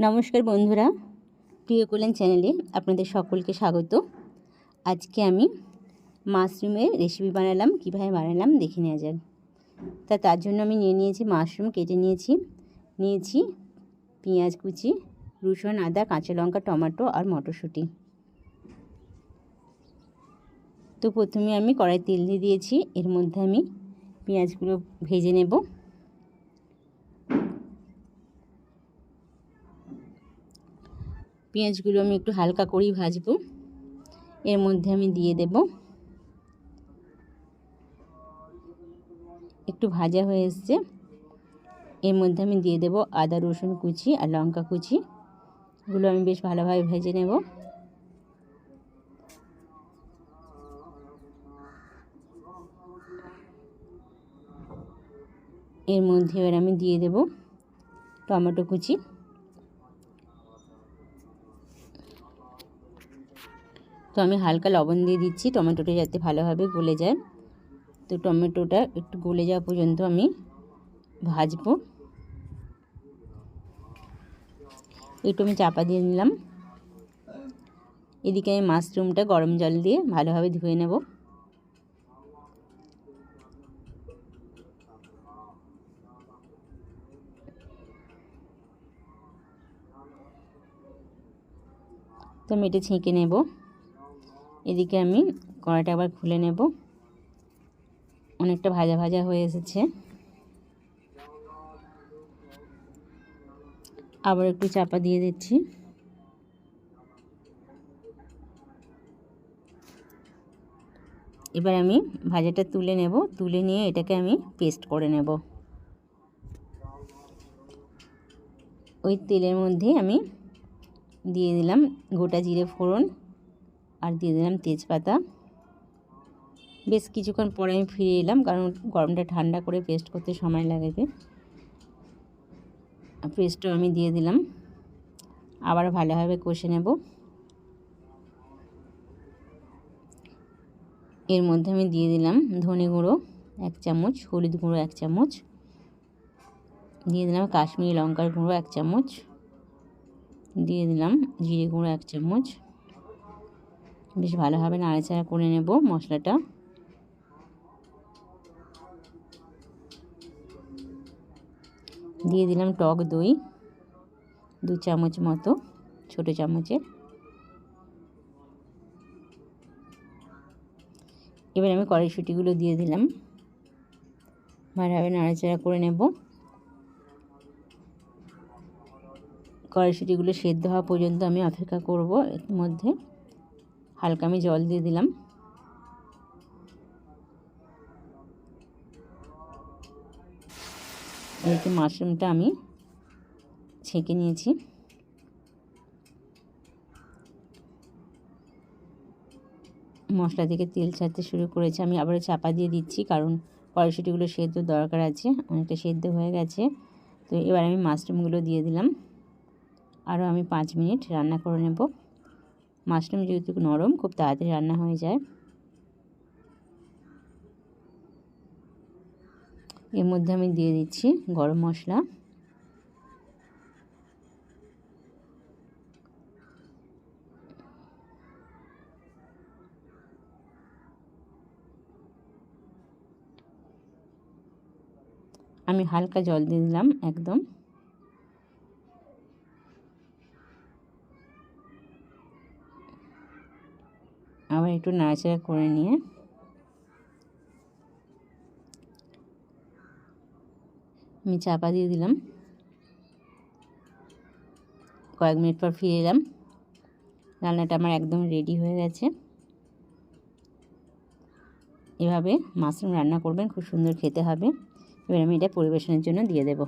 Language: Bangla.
নমস্কার বন্ধুরা, প্রিয় কল্যাণ চ্যানেলে আপনাদের সকলকে স্বাগত। আজকে আমি মাশরুমের রেসিপি বানালাম। কীভাবে বানালাম দেখে নেওয়া যাক। তার জন্য আমি নিয়েছি মাশরুম, কেটে নিয়েছি পেঁয়াজ কুচি, রসুন, আদা, কাঁচা লঙ্কা, টমেটো আর মটরশুঁটি। তো প্রথমে আমি কড়াই তেল দিয়ে দিয়েছি। এর মধ্যে আমি পেঁয়াজগুলো ভেজে নেব। পেঁয়াজগুলো আমি একটু হালকা করেই ভাজবো। এর মধ্যে আমি দিয়ে দেব, একটু ভাজা হয়ে এসছে, এর মধ্যে আমি দিয়ে দেব আদা রসুন কুচি আর লঙ্কা কুচিগুলো আমি বেশ ভালোভাবে ভেজে নেব। এর মধ্যে এবার আমি দিয়ে দেব টমেটো কুচি। তো আমি হালকা লবণ দিয়ে দিচ্ছি টমেটোটা যাতে ভালোভাবে গলে যায়। তো টমেটোটা একটু গলে যাওয়া পর্যন্ত আমি ভাজবো। একটু আমি চাপা দিয়ে নিলাম। এদিকে আমি মাশরুমটা গরম জল দিয়ে ভালোভাবে ধুয়ে নেব। তো আমি এটা ছেঁকে নেব। এদিকে আমি কড়াইটা আবার খুলে নেব। অনেকটা ভাজা ভাজা হয়ে এসেছে। আবার একটু চাপা দিয়ে দিচ্ছি। এবার আমি ভাজাটা তুলে নেব। তুলে নিয়ে এটাকে আমি পেস্ট করে নেব। ওই তেলের মধ্যে আমি দিয়ে দিলাম গোটা জিরে ফোড়ন আর দিয়ে দিলাম তেজপাতা। বেশ কিছুক্ষণ পরে আমি ফিরে এলাম, কারণ গরমটা ঠান্ডা করে পেস্ট করতে সময় লাগবে। পেস্টও আমি দিয়ে দিলাম। আবার ভালোভাবে কষে নেব। এর মধ্যে আমি দিয়ে দিলাম ধনে গুঁড়ো 1 চামচ, হলুদ গুঁড়ো 1 চামচ, দিয়ে দিলাম কাশ্মীরি লঙ্কার গুঁড়ো 1 চামচ, দিয়ে দিলাম জিরে গুঁড়ো 1 চামচ। বেশ ভালোভাবে নাড়াচাড়া করে নেব মশলাটা। দিয়ে দিলাম টক দই 2 চামচ মতো, ছোটো চামচের। এবার আমি কড়াইশুঁটিগুলো দিয়ে দিলাম। ভালোভাবে নাড়াচাড়া করে নেব। কড়াইশুঁটিগুলো সেদ্ধ হওয়া পর্যন্ত আমি অপেক্ষা করব। এর মধ্যে হালকা আমি জল দিয়ে দিলাম। এদিকে মাশরুমটা আমি ছেঁকে নিয়েছি। মশলা থেকে তেল ছাড়তে শুরু করেছে। আমি আবারও চাপা দিয়ে দিচ্ছি, কারণ কড়াইশুঁটিগুলো সেদ্ধ দরকার আছে। অনেকটা সেদ্ধ হয়ে গেছে। তো এবার আমি মাশরুমগুলো দিয়ে দিলাম। আরও আমি 5 মিনিট রান্না করে নেব। মাশরুম যেহেতু নরম, খুব তাড়াতাড়ি রান্না হয়ে যায়। এর মধ্যে আমি দিয়ে দিচ্ছি গরম মশলা। আমি হালকা জল দিয়ে দিলাম একদম। আবার একটু নাড়াচাড়া করে নিয়ে আমি চাপা দিয়ে দিলাম। কয়েক মিনিট পর ফিরে এলাম। রান্নাটা আমার একদম রেডি হয়ে গেছে। এভাবে মাশরুম রান্না করবেন, খুব সুন্দর খেতে হবে। এবার আমি এটা পরিবেশনের জন্য দিয়ে দেব।